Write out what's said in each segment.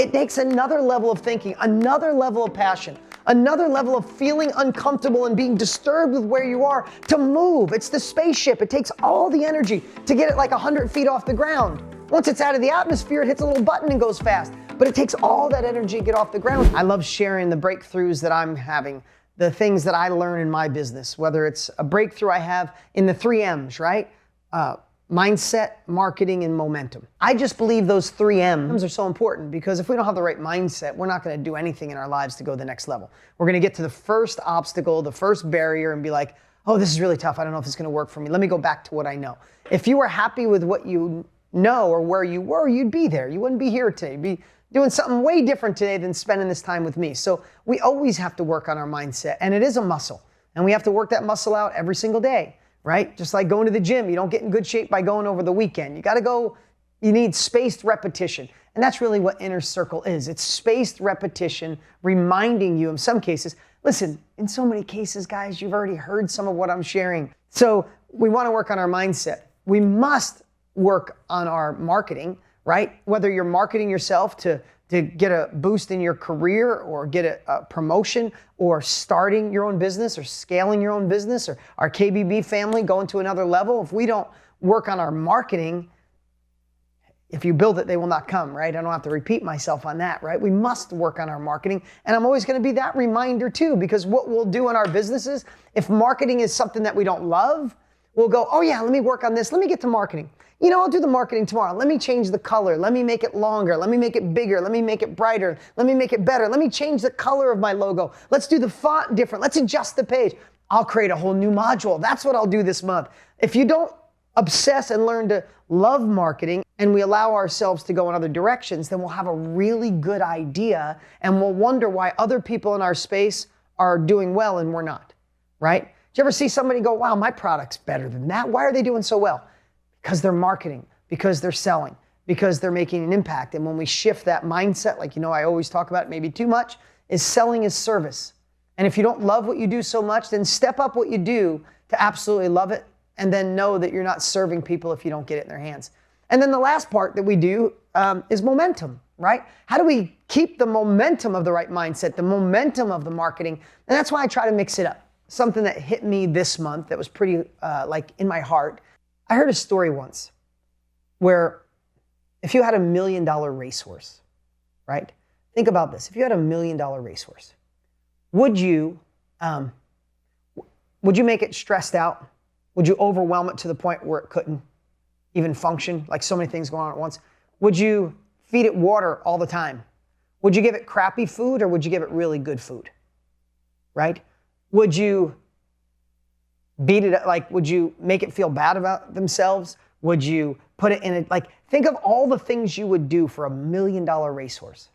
It takes another level of thinking, another level of passion, another level of feeling uncomfortable and being disturbed with where you are to move. It's the spaceship. It takes all the energy to get it like 100 feet off the ground. Once it's out of the atmosphere, it hits a little button and goes fast. But it takes all that energy to get off the ground. I love sharing the breakthroughs that I'm having, the things that I learn in my business, whether it's a breakthrough I have in the 3 M's, right? Mindset, marketing, and momentum. I just believe those 3 M's are so important because if we don't have the right mindset, we're not going to do anything in our lives to go the next level. We're going to get to the first obstacle, the first barrier, and be like, oh, this is really tough. I don't know if it's going to work for me. Let me go back to what I know. If you were happy with what you know or where you were, you'd be there. You wouldn't be here today. You'd be doing something way different today than spending this time with me. So we always have to work on our mindset, and it is a muscle. And we have to work that muscle out every single day. Right? Just like going to the gym, you don't get in good shape by going over the weekend. You got to go, you need spaced repetition. And that's really what Inner Circle is. It's spaced repetition, reminding you in some cases. Listen, in so many cases, guys, you've already heard some of what I'm sharing. So we want to work on our mindset. We must work on our marketing, right? Whether you're marketing yourself to get a boost in your career or get a promotion or starting your own business or scaling your own business or our KBB family going to another level. If we don't work on our marketing, if you build it, they will not come, right? I don't have to repeat myself on that, right? We must work on our marketing. And I'm always going to be that reminder too, because what we'll do in our businesses, if marketing is something that we don't love, we'll go, oh yeah, let me work on this. Let me get to marketing. You know, I'll do the marketing tomorrow. Let me change the color. Let me make it longer. Let me make it bigger. Let me make it brighter. Let me make it better. Let me change the color of my logo. Let's do the font different. Let's adjust the page. I'll create a whole new module. That's what I'll do this month. If you don't obsess and learn to love marketing and we allow ourselves to go in other directions, then we'll have a really good idea and we'll wonder why other people in our space are doing well and we're not, right? Do you ever see somebody go, wow, my product's better than that? Why are they doing so well? Because they're marketing, because they're selling, because they're making an impact. And when we shift that mindset, like, you know, I always talk about maybe too much, is selling is service. And if you don't love what you do so much, then step up what you do to absolutely love it. And then know that you're not serving people if you don't get it in their hands. And then the last part that we do is momentum, right? How do we keep the momentum of the right mindset, the momentum of the marketing? And that's why I try to mix it up. Something that hit me this month that was pretty like in my heart. I heard a story once where if you had $1 million racehorse, right? Think about this. If you had $1 million racehorse, would you make it stressed out? Would you overwhelm it to the point where it couldn't even function, like so many things going on at once? Would you feed it water all the time? Would you give it crappy food or would you give it really good food, right? Would you beat it, like, would you make it feel bad about themselves? Would you put it in it, like, think of all the things you would do for $1 million racehorse.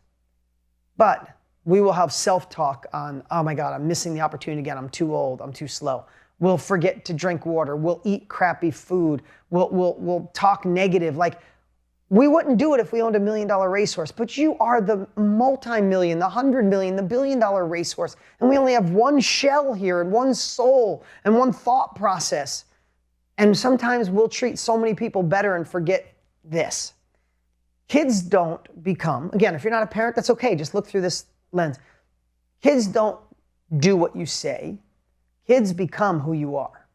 But we will have self-talk on, oh my God, I'm missing the opportunity again. I'm too old. I'm too slow. We'll forget to drink water. We'll eat crappy food. We'll talk negative. Like, we wouldn't do it if we owned $1 million racehorse, but you are the multi-million, the 100 million, the $1 billion racehorse. And we only have one shell here and one soul and one thought process. And sometimes we'll treat so many people better and forget this. Kids don't become, again, if you're not a parent, that's okay. Just look through this lens. Kids don't do what you say. Kids become who you are.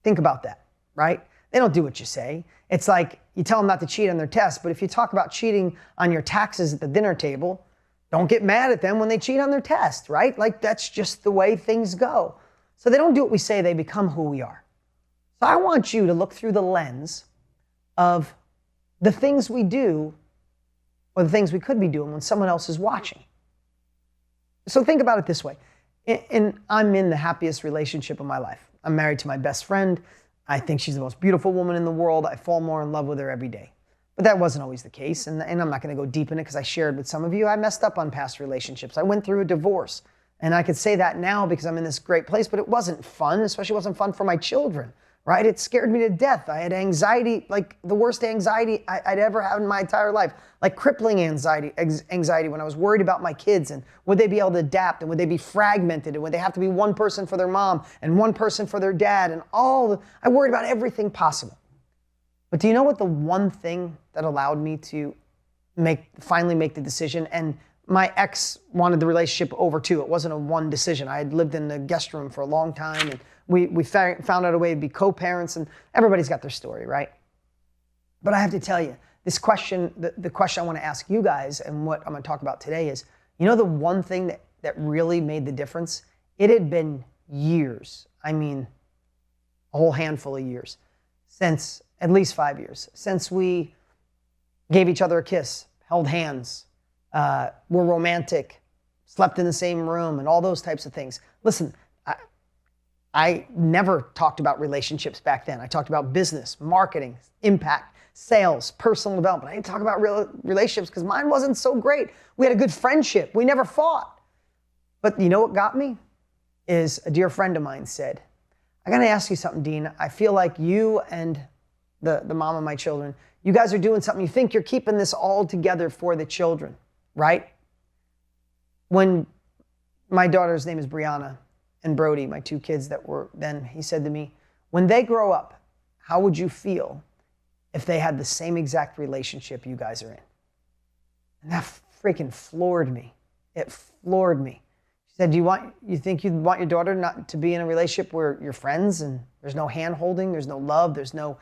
Think about that, right? They don't do what you say. It's like you tell them not to cheat on their tests, but if you talk about cheating on your taxes at the dinner table, don't get mad at them when they cheat on their test, right? Like, that's just the way things go. So they don't do what we say, they become who we are. So I want you to look through the lens of the things we do or the things we could be doing when someone else is watching. So think about it this way. And I'm in the happiest relationship of my life. I'm married to my best friend. I think she's the most beautiful woman in the world. I fall more in love with her every day. But that wasn't always the case. And I'm not going to go deep in it because I shared with some of you. I messed up on past relationships. I went through a divorce. And I could say that now because I'm in this great place, but it wasn't fun, especially wasn't fun for my children, right? It scared me to death. I had anxiety, like the worst anxiety I'd ever had in my entire life, like crippling anxiety when I was worried about my kids and would they be able to adapt and would they be fragmented and would they have to be one person for their mom and one person for their dad and I worried about everything possible. But do you know what the one thing that allowed me to finally make the decision. And my ex wanted the relationship over too. It wasn't a one decision. I had lived in the guest room for a long time, and we found out a way to be co-parents, and everybody's got their story, right? But I have to tell you, this question, the question I want to ask you guys and what I'm going to talk about today is, you know, the one thing that really made the difference? It had been years. I mean, a whole handful of years, since at least 5 years, since we gave each other a kiss, held hands, were romantic, slept in the same room, and all those types of things. Listen, I never talked about relationships back then. I talked about business, marketing, impact, sales, personal development. I didn't talk about relationships because mine wasn't so great. We had a good friendship. We never fought. But you know what got me? Is a dear friend of mine said, I got to ask you something, Dean. I feel like you and the mom of my children, you guys are doing something. You think you're keeping this all together for the children, right? When my daughter's name is Brianna and Brody, my two kids that were then, he said to me, when they grow up, how would you feel if they had the same exact relationship you guys are in? And that freaking floored me. It floored me. She said, you think you'd want your daughter not to be in a relationship where you're friends and there's no hand holding, there's no love, there's no,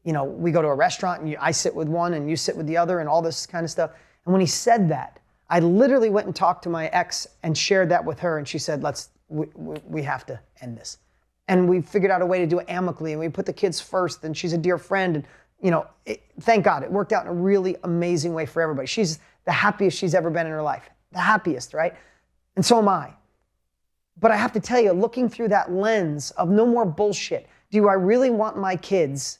you know, we go to a restaurant and I sit with one and you sit with the other and all this kind of stuff. And when he said that, I literally went and talked to my ex and shared that with her, and she said, we have to end this. And we figured out a way to do it amicably, and we put the kids first, and she's a dear friend, and you know, thank God, it worked out in a really amazing way for everybody. She's the happiest she's ever been in her life. The happiest, right? And so am I. But I have to tell you, looking through that lens of no more bullshit, do I really want my kids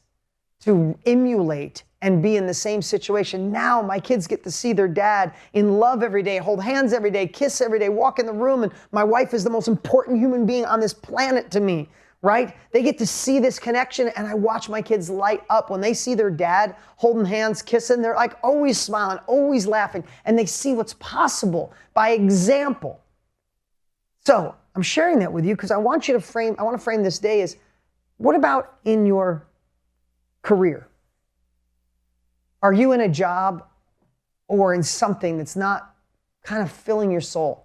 to emulate and be in the same situation? Now my kids get to see their dad in love every day, hold hands every day, kiss every day, walk in the room, and my wife is the most important human being on this planet to me, right? They get to see this connection, and I watch my kids light up when they see their dad holding hands, kissing. They're like always smiling, always laughing, and they see what's possible by example. So I'm sharing that with you because I want to frame this day as, what about in your career? Are you in a job or in something that's not kind of filling your soul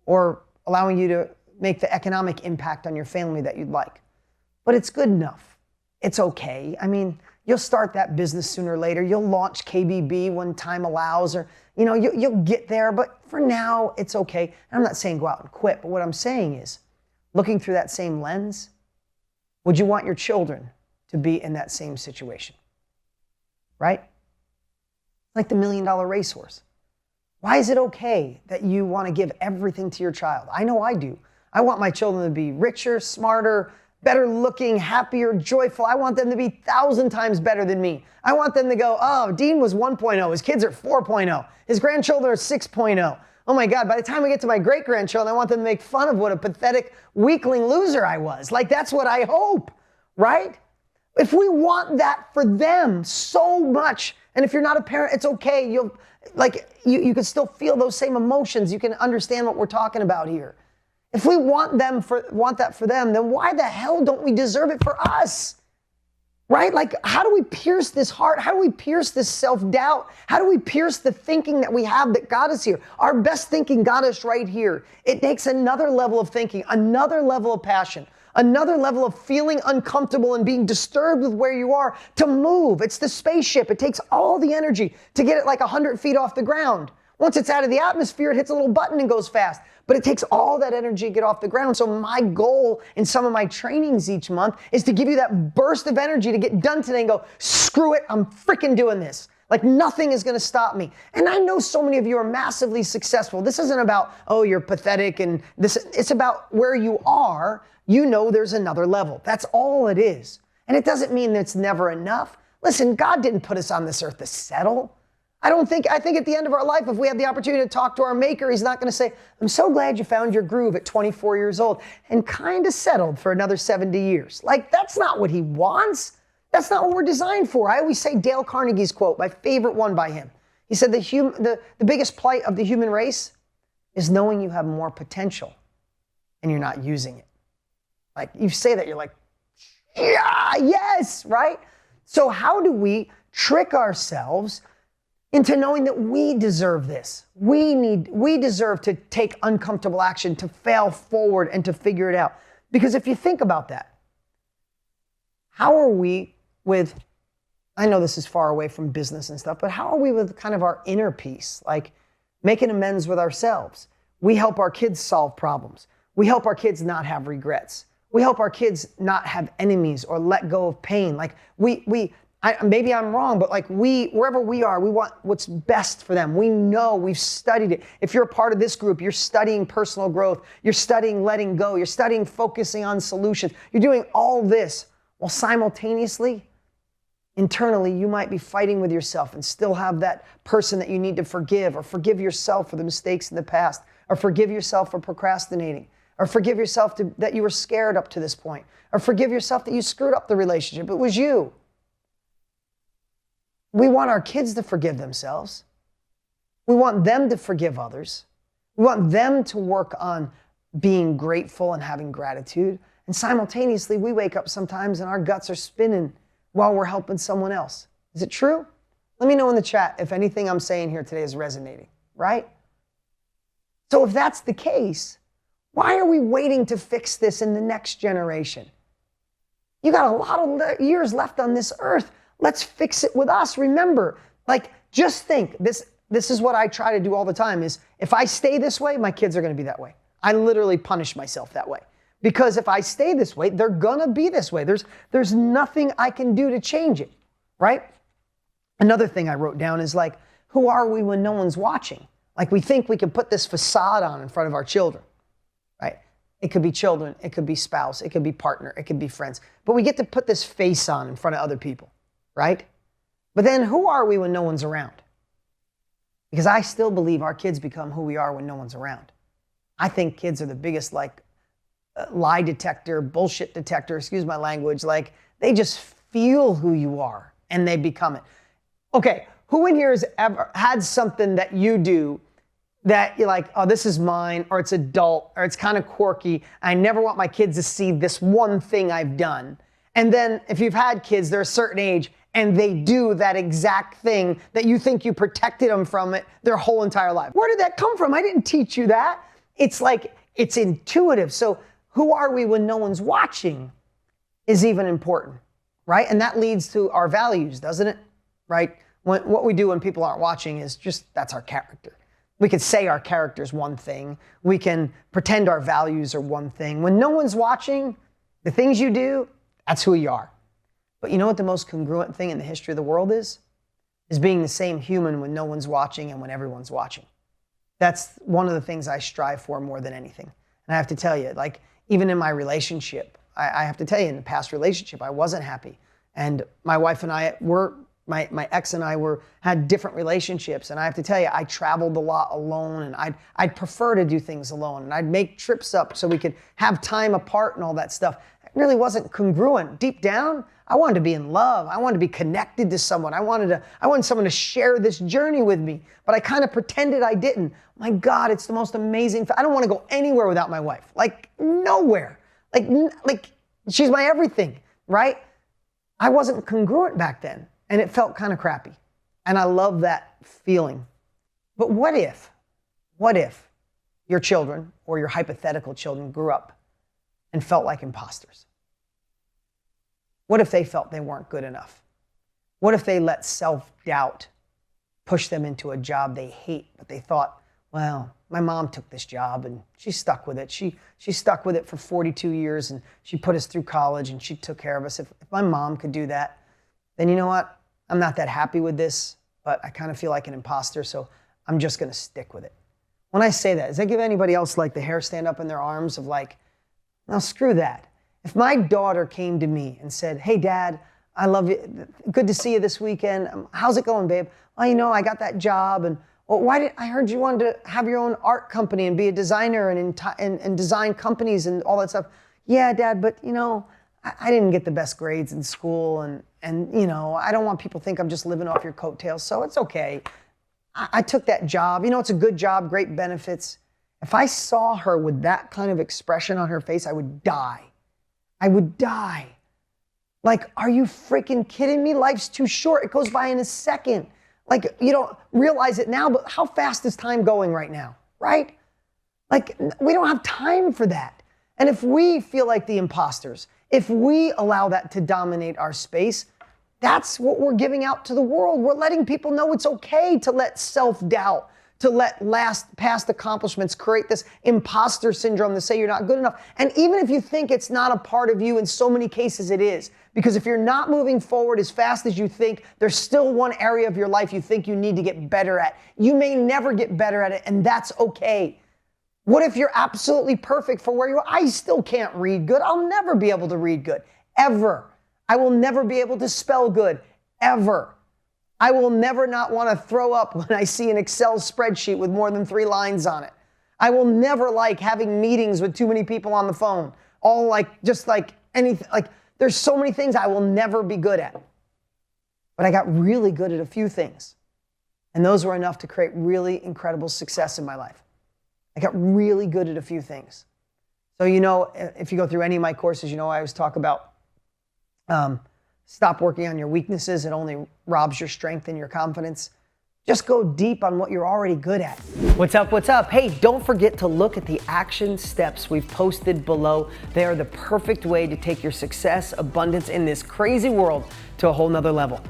or allowing you to make the economic impact on your family that you'd like? But it's good enough. It's okay. I mean, you'll start that business sooner or later. You'll launch KBB when time allows, or you know, you'll get there. But for now, it's okay. And I'm not saying go out and quit, but what I'm saying is, looking through that same lens, would you want your children to be in that same situation? Right? Like the $1 million racehorse. Why is it okay that you want to give everything to your child? I know I do. I want my children to be richer, smarter, better looking, happier, joyful. I want them to be 1,000 times better than me. I want them to go, oh, Dean was 1.0. His kids are 4.0. His grandchildren are 6.0. Oh my God, by the time we get to my great-grandchildren, I want them to make fun of what a pathetic weakling loser I was. Like, that's what I hope, right? If we want that for them so much, and if you're not a parent, it's okay. You can still feel those same emotions. You can understand what we're talking about here. If we want that for them, then why the hell don't we deserve it for us? Right? Like, how do we pierce this heart? How do we pierce this self-doubt? How do we pierce the thinking that we have that got us here? Our best thinking got us right here. It takes another level of thinking, another level of passion, another level of feeling uncomfortable and being disturbed with where you are to move. It's the spaceship. It takes all the energy to get it like 100 feet off the ground. Once it's out of the atmosphere, it hits a little button and goes fast. But it takes all that energy to get off the ground. So my goal in some of my trainings each month is to give you that burst of energy to get done today and go, screw it, I'm freaking doing this. Like, nothing is going to stop me. And I know so many of you are massively successful. This isn't about, oh, you're pathetic and this. It's about where you are. You know there's another level. That's all it is. And it doesn't mean that it's never enough. Listen, God didn't put us on this earth to settle. I think at the end of our life, if we have the opportunity to talk to our maker, he's not going to say, I'm so glad you found your groove at 24 years old and kind of settled for another 70 years. Like, that's not what he wants. That's not what we're designed for. I always say Dale Carnegie's quote, my favorite one by him. He said, the biggest plight of the human race is knowing you have more potential and you're not using it. Like, you say that, you're like, yeah, yes, right? So how do we trick ourselves into knowing that we deserve this. We deserve to take uncomfortable action, to fail forward and to figure it out. Because if you think about that, how are we with, I know this is far away from business and stuff, but how are we with kind of our inner peace? Like making amends with ourselves. We help our kids solve problems. We help our kids not have regrets. We help our kids not have enemies or let go of pain. Like maybe I'm wrong, but like wherever we are, we want what's best for them. We know, we've studied it. If you're a part of this group, you're studying personal growth. You're studying letting go. You're studying focusing on solutions. You're doing all this while simultaneously, internally, you might be fighting with yourself and still have that person that you need to forgive, or forgive yourself for the mistakes in the past, or forgive yourself for procrastinating, or forgive yourself that you were scared up to this point, or forgive yourself that you screwed up the relationship. It was you. We want our kids to forgive themselves. We want them to forgive others. We want them to work on being grateful and having gratitude. And simultaneously, we wake up sometimes and our guts are spinning while we're helping someone else. Is it true? Let me know in the chat if anything I'm saying here today is resonating, right? So if that's the case, why are we waiting to fix this in the next generation? You got a lot of years left on this earth. Let's fix it with us. Remember, like, just think, this is what I try to do all the time is, if I stay this way, my kids are gonna be that way. I literally punish myself that way. Because if I stay this way, they're gonna be this way. There's nothing I can do to change it, right? Another thing I wrote down is like, who are we when no one's watching? Like, we think we can put this facade on in front of our children, right? It could be children, it could be spouse, it could be partner, it could be friends. But we get to put this face on in front of other people, right? But then who are we when no one's around? Because I still believe our kids become who we are when no one's around. I think kids are the biggest lie detector, bullshit detector, excuse my language. Like, they just feel who you are and they become it. Okay, who in here has ever had something that you do that you're like, oh, this is mine, or it's adult, or it's kind of quirky. I never want my kids to see this one thing I've done. And then if you've had kids, they're a certain age and they do that exact thing that you think you protected them from it their whole entire life. Where did that come from? I didn't teach you that. It's like, it's intuitive. So who are we when no one's watching is even important, right? And that leads to our values, doesn't it? Right? What we do when people aren't watching is just, that's our character. We could say our character is one thing. We can pretend our values are one thing. When no one's watching, the things you do, that's who you are. But you know what the most congruent thing in the history of the world is? Is being the same human when no one's watching and when everyone's watching. That's one of the things I strive for more than anything. And I have to tell you, like, even in my relationship, I have to tell you, in the past relationship, I wasn't happy. And my wife and I were, my ex and I had different relationships. And I have to tell you, I traveled a lot alone, and I'd prefer to do things alone. And I'd make trips up so we could have time apart and all that stuff. It really wasn't congruent. Deep down, I wanted to be in love. I wanted to be connected to someone. I wanted someone to share this journey with me, but I kind of pretended I didn't. My God, it's the most amazing. I don't want to go anywhere without my wife. Like, nowhere. Like she's my everything, right? I wasn't congruent back then, and it felt kind of crappy. And I love that feeling. But what if your children or your hypothetical children grew up and felt like imposters? What if they felt they weren't good enough? What if they let self-doubt push them into a job they hate, but they thought, well, my mom took this job and she stuck with it. She stuck with it for 42 years and she put us through college and she took care of us. If my mom could do that, then you know what? I'm not that happy with this, but I kind of feel like an imposter, so I'm just gonna stick with it. When I say that, does that give anybody else like the hair stand up in their arms of like, now screw that. If my daughter came to me and said, hey Dad, I love you, good to see you this weekend. How's it going, babe? Well, you know, I got that job, and well, I heard you wanted to have your own art company and be a designer and design companies and all that stuff. Yeah, Dad, but you know, I didn't get the best grades in school, and you know, I don't want people to think I'm just living off your coattails, so it's okay. I took that job. You know, it's a good job, great benefits. If I saw her with that kind of expression on her face, I would die. I would die. Like, are you freaking kidding me? Life's too short. It goes by in a second. Like, you don't realize it now, but how fast is time going right now, right? Like, we don't have time for that. And if we feel like the imposters, if we allow that to dominate our space, that's what we're giving out to the world. We're letting people know it's okay to let self-doubt, to let past accomplishments create this imposter syndrome to say you're not good enough. And even if you think it's not a part of you, in so many cases it is. Because if you're not moving forward as fast as you think, there's still one area of your life you think you need to get better at. You may never get better at it, and that's okay. What if you're absolutely perfect for where you are? I still can't read good. I'll never be able to read good, ever. I will never be able to spell good, ever. I will never not want to throw up when I see an Excel spreadsheet with more than 3 lines on it. I will never like having meetings with too many people on the phone. All like, just like anything, like there's so many things I will never be good at. But I got really good at a few things. And those were enough to create really incredible success in my life. I got really good at a few things. So, you know, if you go through any of my courses, you know, I always talk about stop working on your weaknesses. It only robs your strength and your confidence. Just go deep on what you're already good at. What's up? What's up? Hey, don't forget to look at the action steps we've posted below. They are the perfect way to take your success, abundance in this crazy world to a whole nother level.